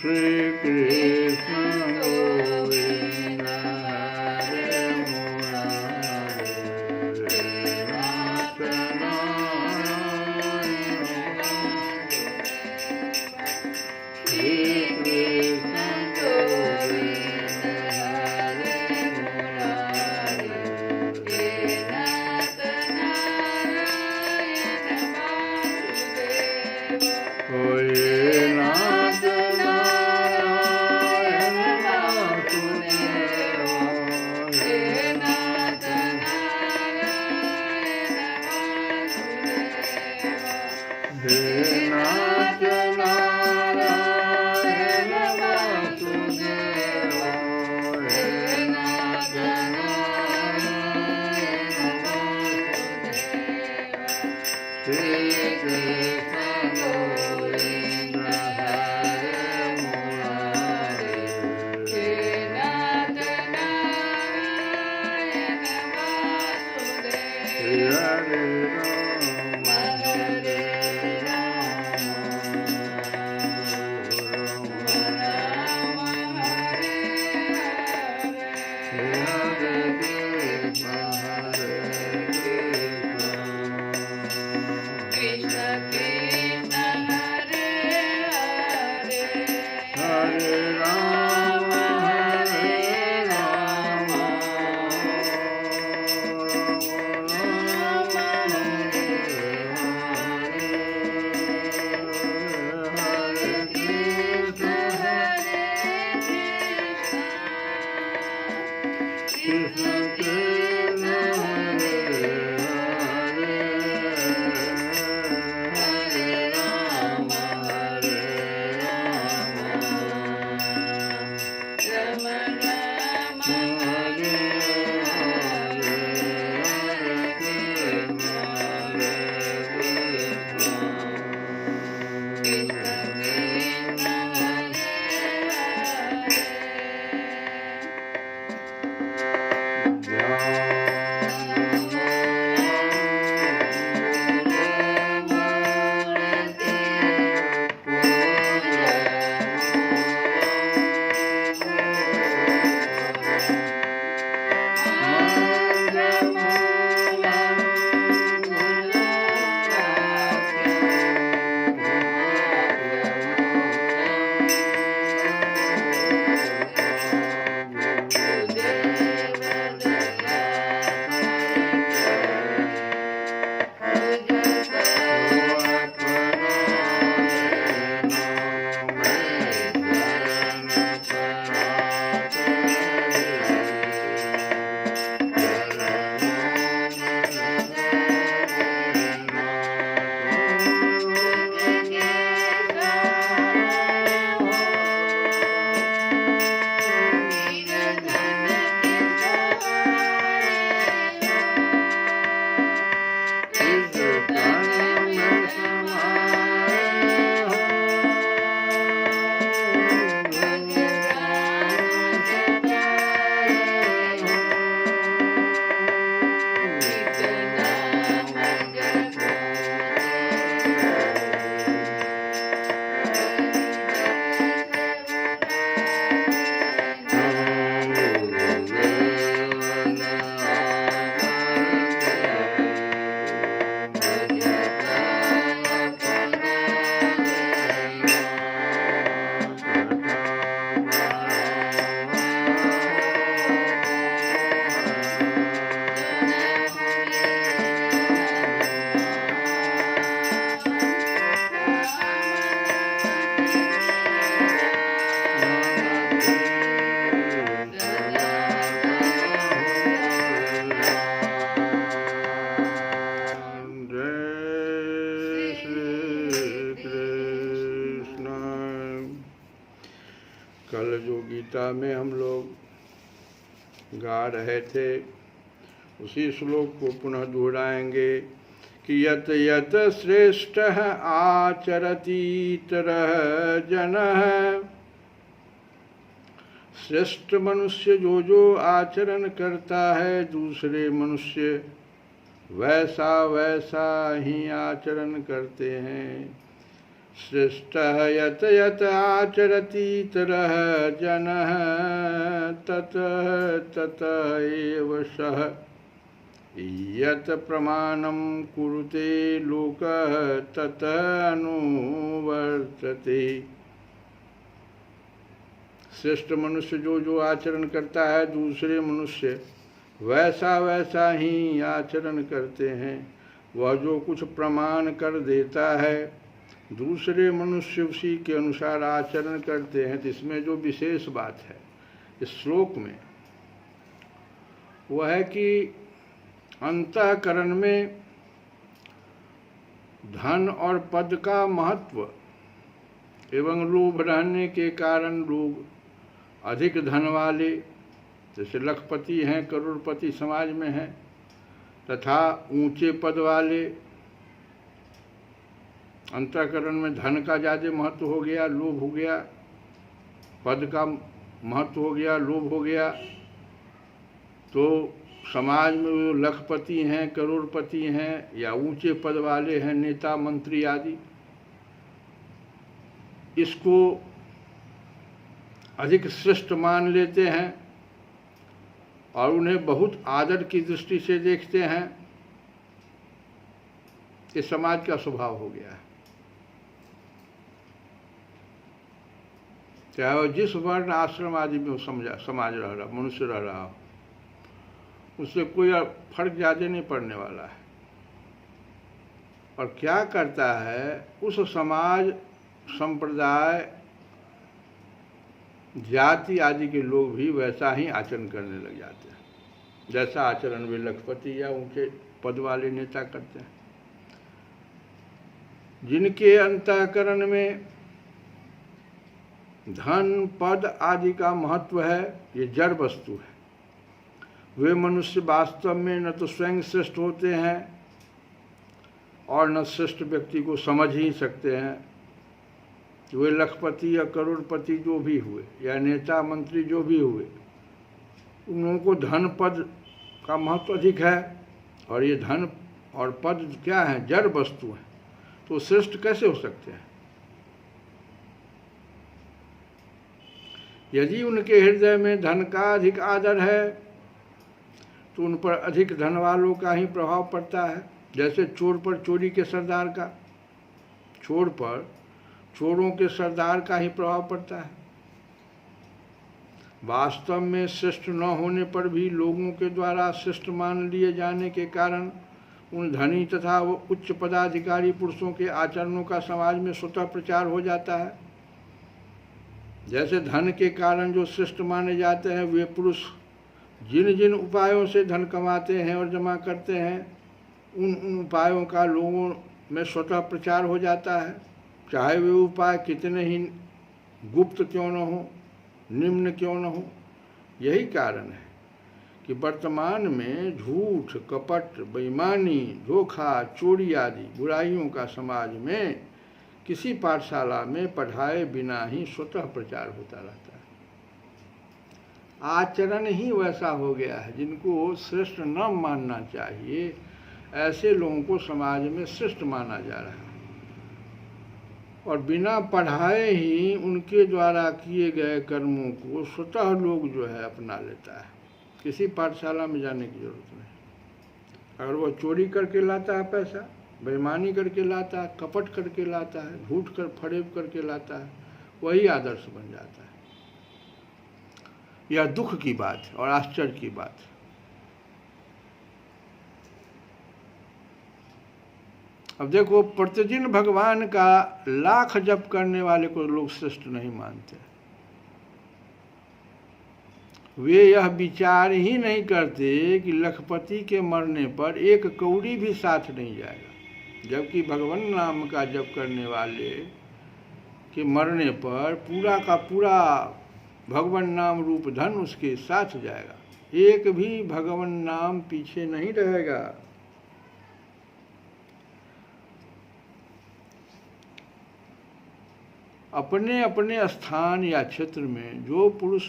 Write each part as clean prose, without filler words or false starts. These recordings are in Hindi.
श्री कृष्ण गोविंद हरे मुरारे नाथ नारायण श्री कृष्ण गोविंद हरे मुरारे नाथ नारायण वासुदेव होए नाथ नारायण वासुदेव हे नाथ नारायण वासुदेव हे नाथ नारायण वासुदेव हे नाथ नारायण वासुदेव श्री कृष्ण गोविंद हरे मुरारे हे नाथ नारायण वासुदेव हरे राम हरे राम राम हरे हरे हरे कृष्ण हरे कृष्ण कृष्ण हरे हरे हरे राम हरे राम राम हरे हरे हरे कृष्ण हरे कृष्ण कृष्ण हरे हरे हरे राम हरे राम राम राम हरे हरे हरे कृष्ण हरे कृष्ण कृष्ण कल जो गीता में हम लोग गा रहे थे उसी श्लोक को पुनः दोहराएंगे कि यत यत श्रेष्ठ आचरतीतरः जनः। श्रेष्ठ मनुष्य जो आचरण करता है दूसरे मनुष्य वैसा वैसा ही आचरण करते हैं। श्रेष्ठः यत् यत् आचरतीतरः जनः ततः ततः एव सः यत् प्रमाणं कुरुते लोकः ततः अनुवर्तते। श्रेष्ठ मनुष्य जो जो आचरण करता है दूसरे मनुष्य वैसा वैसा ही आचरण करते हैं। वह जो कुछ प्रमाण कर देता है दूसरे मनुष्य उसी के अनुसार आचरण करते हैं। तो इसमें जो विशेष बात है इस श्लोक में वह है कि अंतःकरण में धन और पद का महत्व एवं लोभ रहने के कारण लोग अधिक धन वाले जैसे लखपति हैं, करोड़पति समाज में हैं, तथा ऊंचे पद वाले, अंतःकरण में धन का ज़्यादा महत्व हो गया, लोभ हो गया, पद का महत्व हो गया, लोभ हो गया, तो समाज में वो लखपति हैं, करोड़पति हैं या ऊंचे पद वाले हैं, नेता मंत्री आदि, इसको अधिक श्रेष्ठ मान लेते हैं और उन्हें बहुत आदर की दृष्टि से देखते हैं। ये समाज का स्वभाव हो गया है। चाहे वो जिस वर्ण आश्रम आदि में समाज रह रहा, मनुष्य रह रहा हो, उससे कोई फर्क ज़्यादा नहीं पड़ने वाला है। और क्या करता है, उस समाज, संप्रदाय, जाति आदि के लोग भी वैसा ही आचरण करने लग जाते हैं जैसा आचरण वे लखपति या ऊंचे पद वाले नेता करते हैं। जिनके अंतःकरण में धन, पद आदि का महत्व है, ये जड़ वस्तु है। वे मनुष्य वास्तव में न तो स्वयं श्रेष्ठ होते हैं और न श्रेष्ठ व्यक्ति को समझ ही सकते हैं। वे लखपति या करोड़पति जो भी हुए या नेता मंत्री जो भी हुए, उन लोगों को धन पद का महत्व अधिक है और ये धन और पद क्या है, जड़ वस्तु है, तो श्रेष्ठ कैसे हो सकते हैं? यदि उनके हृदय में धन का अधिक आदर है तो उन पर अधिक धन वालों का ही प्रभाव पड़ता है। जैसे चोर पर चोरी के सरदार का, चोर पर चोरों के सरदार का ही प्रभाव पड़ता है। वास्तव में श्रेष्ठ न होने पर भी लोगों के द्वारा श्रेष्ठ मान लिए जाने के कारण उन धनी तथा वो उच्च पदाधिकारी पुरुषों के आचरणों का समाज में स्वतः प्रचार हो जाता है। जैसे धन के कारण जो श्रेष्ठ माने जाते हैं, वे पुरुष जिन जिन उपायों से धन कमाते हैं और जमा करते हैं, उन उपायों का लोगों में स्वतः प्रचार हो जाता है, चाहे वे उपाय कितने ही गुप्त क्यों न हो, निम्न क्यों न हो। यही कारण है कि वर्तमान में झूठ, कपट, बेईमानी, धोखा, चोरी आदि बुराइयों का समाज में किसी पाठशाला में पढ़ाए बिना ही स्वतः प्रचार होता रहता है। आचरण ही वैसा हो गया है, जिनको श्रेष्ठ न मानना चाहिए ऐसे लोगों को समाज में श्रेष्ठ माना जा रहा है और बिना पढ़ाए ही उनके द्वारा किए गए कर्मों को स्वतः लोग जो है अपना लेता है। किसी पाठशाला में जाने की जरूरत नहीं। अगर वह चोरी करके लाता है पैसा, बेईमानी करके लाता है, कपट करके लाता है, झूठ कर फरेब करके लाता है, वही आदर्श बन जाता है। यह दुख की बात है और आश्चर्य की बात है। अब देखो, प्रतिदिन भगवान का लाख जप करने वाले को लोग श्रेष्ठ नहीं मानते। वे यह विचार ही नहीं करते कि लखपति के मरने पर एक कौड़ी भी साथ नहीं जाएगा, जबकि भगवान नाम का जप करने वाले के मरने पर पूरा का पूरा भगवान नाम रूप धन उसके साथ जाएगा, एक भी भगवान नाम पीछे नहीं रहेगा। अपने अपने स्थान या क्षेत्र में जो पुरुष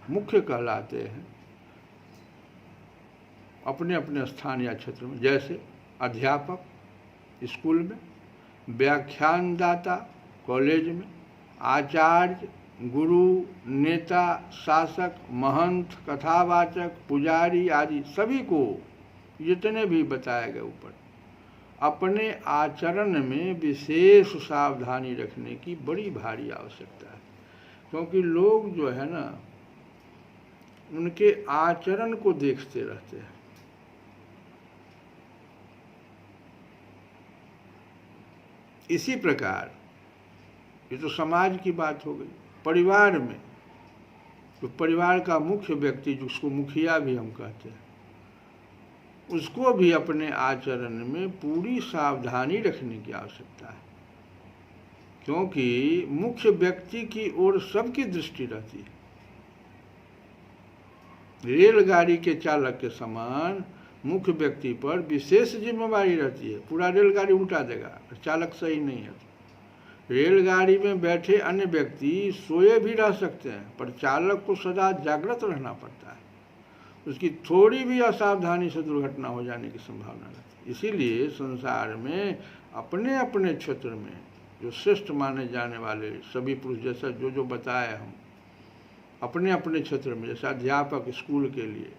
मुख्य कहलाते हैं, अपने अपने स्थान या क्षेत्र में, जैसे अध्यापक स्कूल में, व्याख्यानदाता कॉलेज में, आचार्य, गुरु, नेता, शासक, महंत, कथावाचक, पुजारी आदि सभी को जितने भी बताए गए ऊपर अपने आचरण में विशेष सावधानी रखने की बड़ी भारी आवश्यकता है। क्योंकि लोग जो है ना उनके आचरण को देखते रहते हैं। इसी प्रकार ये तो समाज की बात हो गई। परिवार में तो परिवार का मुख्य व्यक्ति जिसको मुखिया भी हम कहते हैं, उसको भी अपने आचरण में पूरी सावधानी रखने की आवश्यकता है। क्योंकि मुख्य व्यक्ति की ओर सबकी दृष्टि रहती है। रेलगाड़ी के चालक के समान मुख्य व्यक्ति पर विशेष जिम्मेवारी रहती है। पूरा रेलगाड़ी उल्टा देगा, चालक सही नहीं है। रेलगाड़ी में बैठे अन्य व्यक्ति सोए भी रह सकते हैं, पर चालक को सदा जागृत रहना पड़ता है। उसकी थोड़ी भी असावधानी से दुर्घटना हो जाने की संभावना रहती है। इसीलिए संसार में अपने अपने क्षेत्र में जो श्रेष्ठ माने जाने वाले सभी पुरुष, जैसा जो बताए हम, अपने अपने क्षेत्र में, जैसे अध्यापक स्कूल के लिए,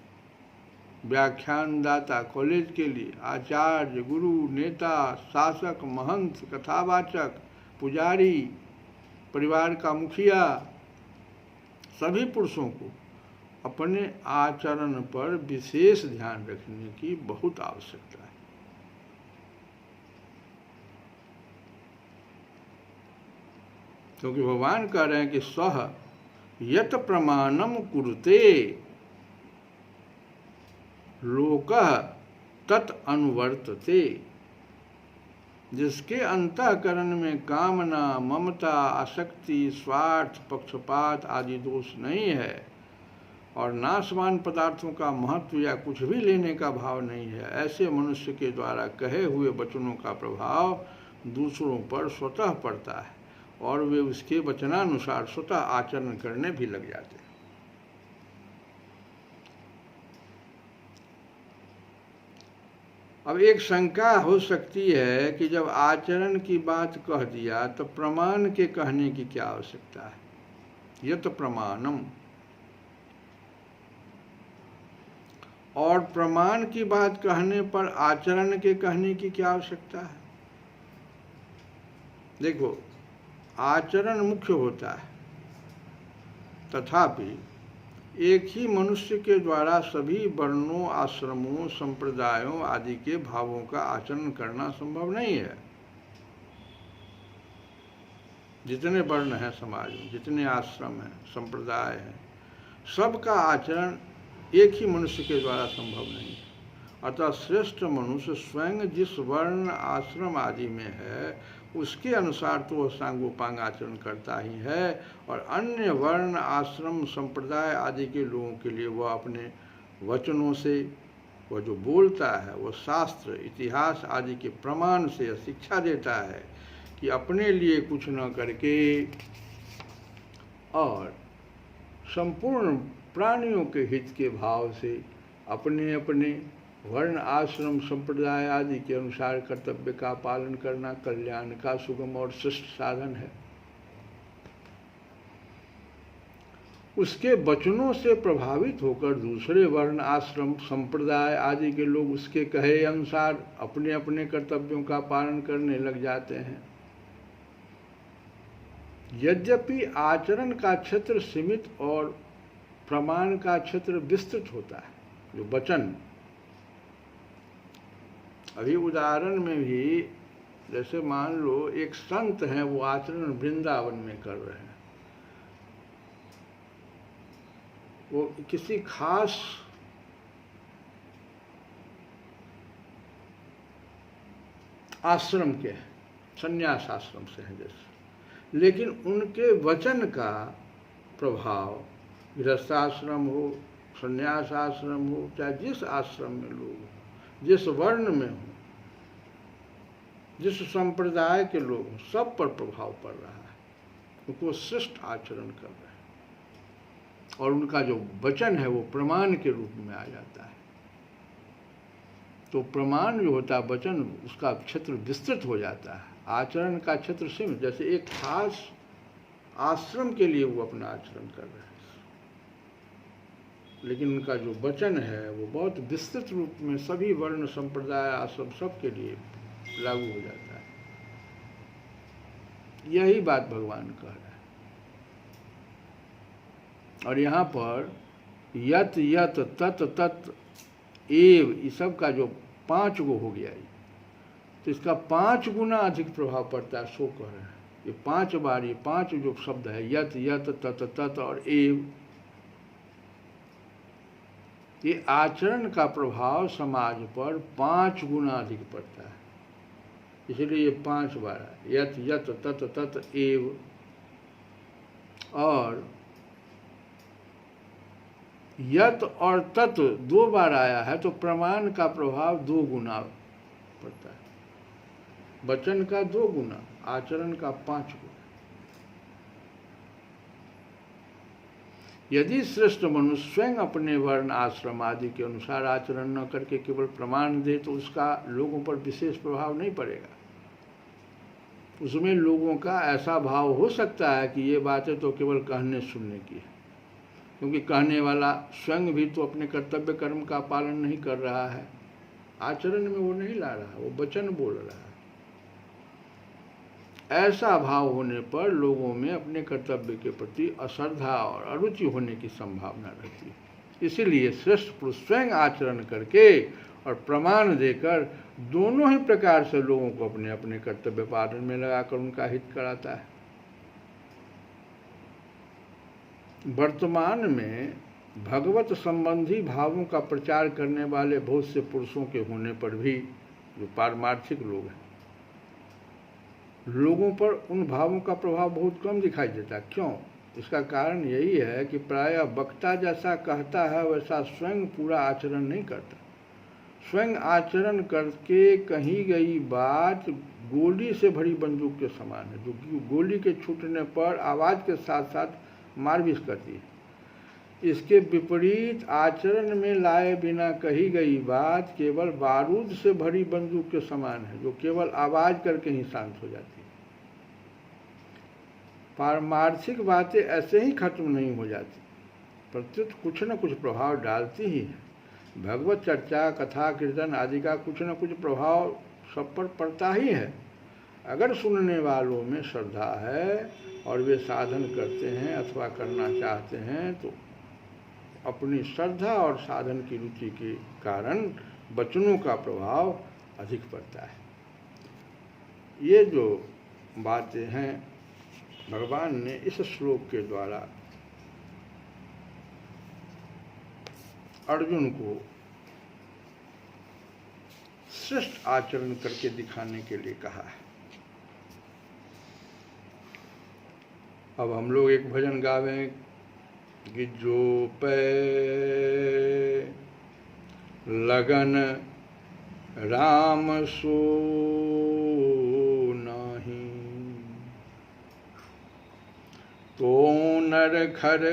व्याख्यानदाता कॉलेज के लिए, आचार्य, गुरु, नेता, शासक, महंत, कथावाचक, पुजारी, परिवार का मुखिया, सभी पुरुषों को अपने आचरण पर विशेष ध्यान रखने की बहुत आवश्यकता है। क्योंकि भगवान कह रहे हैं कि सह यत प्रमाणम कुरुते लोकः तत् अनुवर्तते। जिसके अंतःकरण में कामना, ममता, आसक्ति, स्वार्थ, पक्षपात आदि दोष नहीं है और नाशवान पदार्थों का महत्व या कुछ भी लेने का भाव नहीं है, ऐसे मनुष्य के द्वारा कहे हुए वचनों का प्रभाव दूसरों पर स्वतः पड़ता है और वे उसके वचनानुसार स्वतः आचरण करने भी लग जाते हैं। अब एक शंका हो सकती है कि जब आचरण की बात कह दिया तो प्रमाण के कहने की क्या आवश्यकता है। यत प्रमाणम, और प्रमाण की बात कहने पर आचरण के कहने की क्या आवश्यकता है। देखो, आचरण मुख्य होता है, तथापि एक ही मनुष्य के द्वारा सभी वर्णों, आश्रमों, संप्रदायों आदि के भावों का आचरण करना संभव नहीं है। जितने वर्ण हैं समाज में, जितने आश्रम हैं, संप्रदाय हैं, सबका आचरण एक ही मनुष्य के द्वारा संभव नहीं है। अतः श्रेष्ठ मनुष्य स्वयं जिस वर्ण, आश्रम आदि में है उसके अनुसार तो वह सांगोपांग आचरण करता ही है, और अन्य वर्ण, आश्रम, संप्रदाय आदि के लोगों के लिए वह अपने वचनों से, वह जो बोलता है, वह शास्त्र, इतिहास आदि के प्रमाण से शिक्षा देता है कि अपने लिए कुछ न करके और संपूर्ण प्राणियों के हित के भाव से अपने अपने वर्ण, आश्रम, संप्रदाय आदि के अनुसार कर्तव्य का पालन करना कल्याण का सुगम और श्रेष्ठ साधन है। उसके वचनों से प्रभावित होकर दूसरे वर्ण, आश्रम, संप्रदाय आदि के लोग उसके कहे अनुसार अपने अपने कर्तव्यों का पालन करने लग जाते हैं। यद्यपि आचरण का क्षेत्र सीमित और प्रमाण का क्षेत्र विस्तृत होता है, जो वचन, अभी उदाहरण में भी जैसे मान लो एक संत हैं, वो आचरण वृंदावन में कर रहे हैं, वो किसी खास आश्रम के हैं, संन्यास आश्रम से हैं जैसे, लेकिन उनके वचन का प्रभाव गृहस्थाश्रम हो, संन्यास आश्रम हो, चाहे जिस आश्रम में लोग हो, जिस वर्ण में हो, जिस संप्रदाय के लोग हों, सब पर प्रभाव पड़ रहा है, क्योंकि वो श्रेष्ठ आचरण कर रहे हैं और उनका जो वचन है वो प्रमाण के रूप में आ जाता है। तो प्रमाण जो होता है वचन, उसका क्षेत्र विस्तृत हो जाता है आचरण का क्षेत्र सीमित, जैसे एक खास आश्रम के लिए वो अपना आचरण कर रहे हैं, लेकिन उनका जो वचन है वो बहुत विस्तृत रूप में सभी वर्ण संप्रदाय आश्रम सब के लिए लागू हो जाता है। यही बात भगवान कह रहे हैं। और यहाँ पर यत यत तत तत एव, इस सब का जो 5 गो हो गया, तो इसका 5 गुना अधिक प्रभाव पड़ता है, सो कह रहे हैं। ये 5 बार, ये 5 जो शब्द है, यत यत तत तत और एव, ये आचरण का प्रभाव समाज पर 5 गुना अधिक पड़ता है, इसलिए ये 5 बार है, यत यत तत तत एव। और यत और तत 2 बार आया है, तो प्रमाण का प्रभाव 2 गुना पड़ता है, वचन का 2 गुना, आचरण का 5 गुना। यदि श्रेष्ठ मनुष्य स्वयं अपने वर्ण आश्रम आदि के अनुसार आचरण न करके केवल प्रमाण दे, तो उसका लोगों पर विशेष प्रभाव नहीं पड़ेगा। उसमें लोगों का ऐसा भाव हो सकता है कि ये बातें तो केवल कहने सुनने की है, क्योंकि कहने वाला स्वयं भी तो अपने कर्तव्य कर्म का पालन नहीं कर रहा है, आचरण में वो नहीं ला रहा, वो वचन बोल रहा है। ऐसा भाव होने पर लोगों में अपने कर्तव्य के प्रति अश्रद्धा और अरुचि होने की संभावना रहती है। इसीलिए श्रेष्ठ पुरुष स्वयं आचरण करके और प्रमाण देकर दोनों ही प्रकार से लोगों को अपने अपने कर्तव्य पालन में लगाकर उनका हित कराता है। वर्तमान में भगवत संबंधी भावों का प्रचार करने वाले बहुत से पुरुषों के होने पर भी, जो पारमार्थिक लोग हैं, लोगों पर उन भावों का प्रभाव बहुत कम दिखाई देता। क्यों? इसका कारण यही है कि प्रायः वक्ता जैसा कहता है वैसा स्वयं पूरा आचरण नहीं करता। स्वयं आचरण करके कही गई बात गोली से भरी बंदूक के समान है, जो गोली के छूटने पर आवाज़ के साथ साथ मार भी करती है। इसके विपरीत आचरण में लाए बिना कही गई बात केवल बारूद से भरी बंदूक के समान है, जो केवल आवाज़ करके ही शांत हो जाती है। पारमार्थिक बातें ऐसे ही खत्म नहीं हो जाती, प्रत्युत कुछ न कुछ प्रभाव डालती ही है। भगवत चर्चा, कथा, कीर्तन आदि का कुछ न कुछ प्रभाव सब पर पड़ता ही है। अगर सुनने वालों में श्रद्धा है और वे साधन करते हैं अथवा करना चाहते हैं, तो अपनी श्रद्धा और साधन की रुचि के कारण वचनों का प्रभाव अधिक पड़ता है। ये जो बातें हैं भगवान ने इस श्लोक के द्वारा अर्जुन को श्रेष्ठ आचरण करके दिखाने के लिए कहा है। अब हम लोग एक भजन गावें कि जो पे लगन राम सो नाही, तो नर खर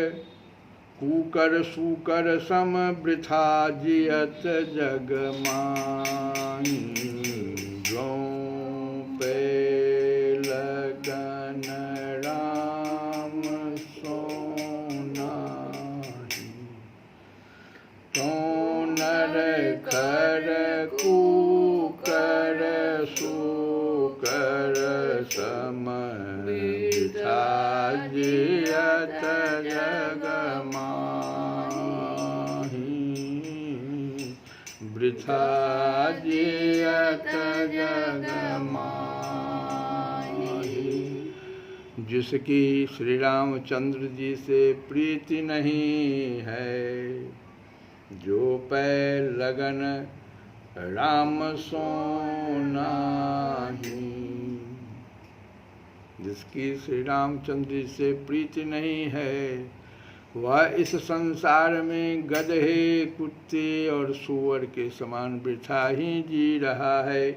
कूकर सूकर सम वृथा जियत जग माही। जो पे लगन राम सो नाही, तो नर खर कूकर सूकर सम वृथा जियत जग वृथा जियत जग माही। जिसकी श्री रामचंद्र जी से प्रीति नहीं है, जो पै लगन राम सो नाही। जिसकी श्री रामचंद्र जी से प्रीति नहीं है, वह इस संसार में गधे, कुत्ते और सूअर के समान वृथा ही जी रहा है।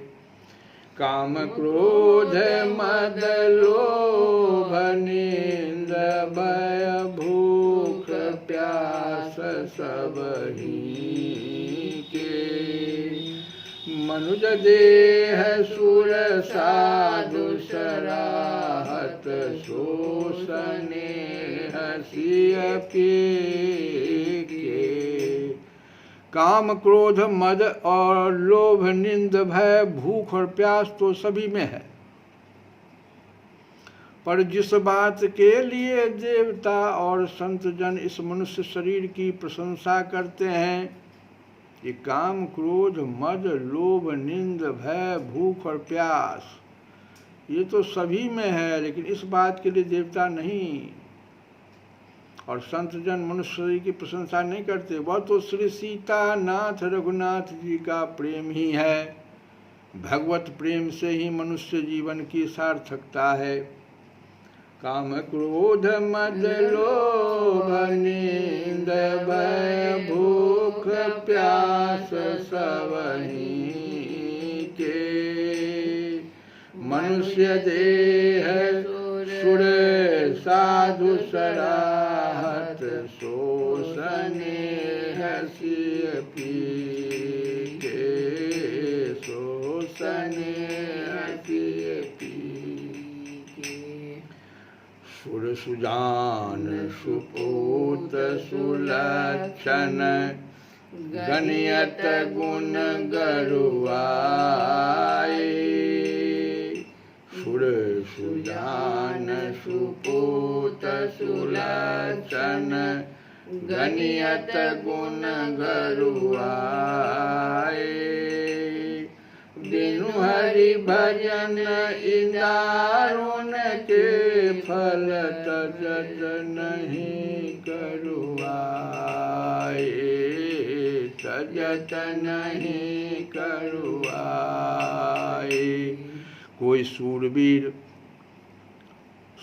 काम क्रोध मद लोभ नींद भय भूख प्यास सब ही के, मनुज देह सुर साधु सराहत शोषने हसिय के। काम क्रोध मद और लोभ निंद भय भूख और प्यास तो सभी में है, पर जिस बात के लिए देवता और संत जन इस मनुष्य शरीर की प्रशंसा करते हैं, ये काम क्रोध मद लोभ निंद भय भूख और प्यास, ये तो सभी में है, लेकिन इस बात के लिए देवता नहीं और संत जन मनुष्य शरीर की प्रशंसा नहीं करते। वह तो श्री सीता नाथ रघुनाथ जी का प्रेम ही है। भगवत प्रेम से ही मनुष्य जीवन की सार्थकता है। काम क्रोध मद लोभ निंद भय भूख प्यास सबहि के। मनुष्य देह सुर साधु सराहत शोषने हसिय पी के। शोषने हसिय पी के। सुर सुजान सुपूत सुलक्षण गणियत गुण गरुआए। सुर सुजान सुपूत सुलक्षण गणियत गुण गरुआए। बिनु हरि भजन इंदारुण के फल तजत नहीं करुआए। तजत नहीं करुआए। कोई सूरवीर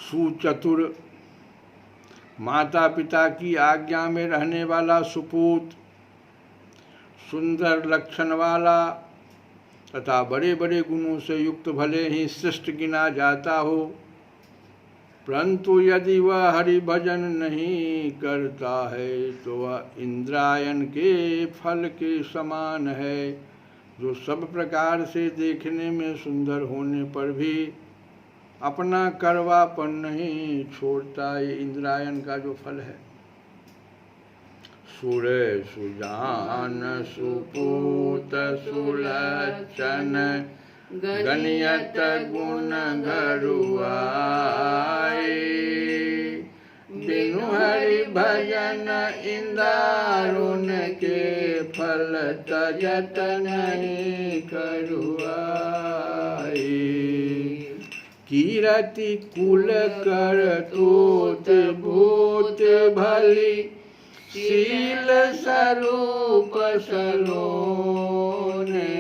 सुचतुर माता पिता की आज्ञा में रहने वाला सुपूत सुंदर लक्षण वाला तथा बड़े बड़े गुणों से युक्त भले ही श्रेष्ठ गिना जाता हो, परंतु यदि वह हरि भजन नहीं करता है तो वह इंद्रायण के फल के समान है, जो सब प्रकार से देखने में सुंदर होने पर भी अपना करवापन नहीं छोड़ता। ये इंद्रायण का जो फल है। सुर सुजान सुपूत सुलक्षण गणियत गुण गरुआए। बिनु हरि भजन इंदारुण के फल तजत नहीं करुआए। कीरति कुल कर तोत भूत भली शील स्वरूप सलोने।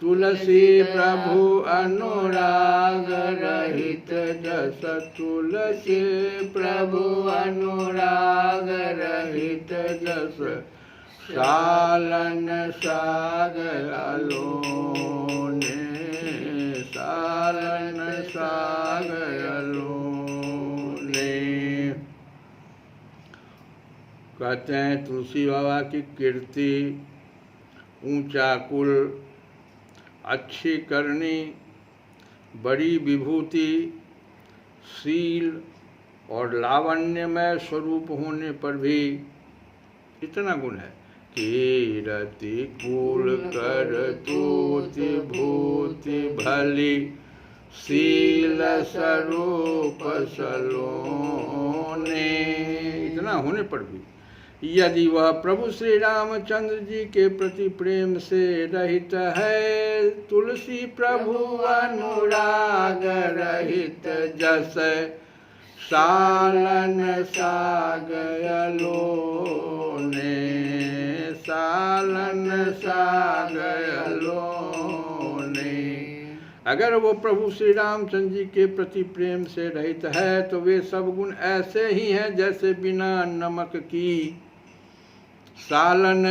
तुलसी प्रभु अनुराग रहित जस। तुलसी प्रभु अनुराग रहित जस। सालन साग अलोने। सालन साग अलोने। कहते हैं तुलसी बाबा की कीर्ति, ऊंचा कुल, अच्छी करनी, बड़ी विभूति, शील और लावण्यमय स्वरूप होने पर भी इतना गुण है। कीरति कुल कर तूति भूति भली शील स्वरूप सलोने। इतना होने पर भी यदि वह प्रभु श्री रामचंद्र जी के प्रति प्रेम से रहित है, तुलसी प्रभु अनुराग रहित जस। सालन साग अलोने। सालन साग अलोने। अगर वो प्रभु श्री रामचंद्र जी के प्रति प्रेम से रहित है तो वे सब गुण ऐसे ही हैं जैसे बिना नमक की सालन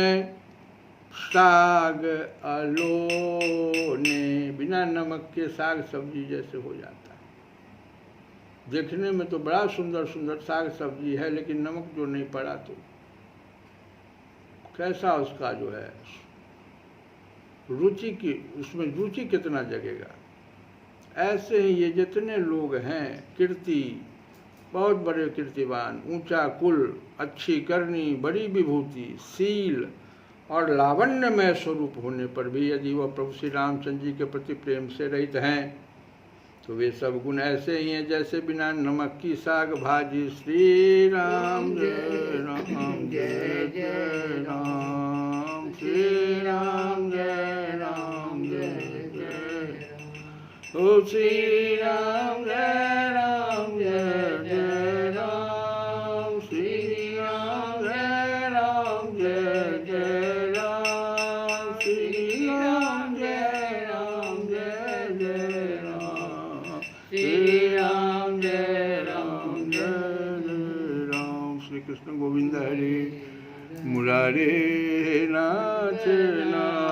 साग अलोने। बिना नमक के साग सब्जी जैसे हो जाता है। देखने में तो बड़ा सुंदर सुंदर साग सब्जी है, लेकिन नमक जो नहीं पड़ा तो कैसा उसका जो है रुचि की, उसमें रुचि कितना जगेगा। ऐसे ही ये जितने लोग हैं कीर्ति, बहुत बड़े कीर्तिवान, ऊंचा कुल, अच्छी करनी, बड़ी विभूति, शील और लावण्यमय स्वरूप होने पर भी यदि वह प्रभु श्री रामचंद्र जी के प्रति प्रेम से रहित हैं तो वे सब गुण ऐसे ही हैं जैसे बिना नमक की साग भाजी। श्री राम जय राम जय जय राम, श्री राम जय राम जय जय राम, ओ श्री राम जय राम जय जय राम, श्री राम जय राम जय जय राम, श्री राम जय राम जय जय राम, श्री राम जय राम जय जय राम। श्री कृष्ण गोविंद हरे मुरारे नाथ नाथ।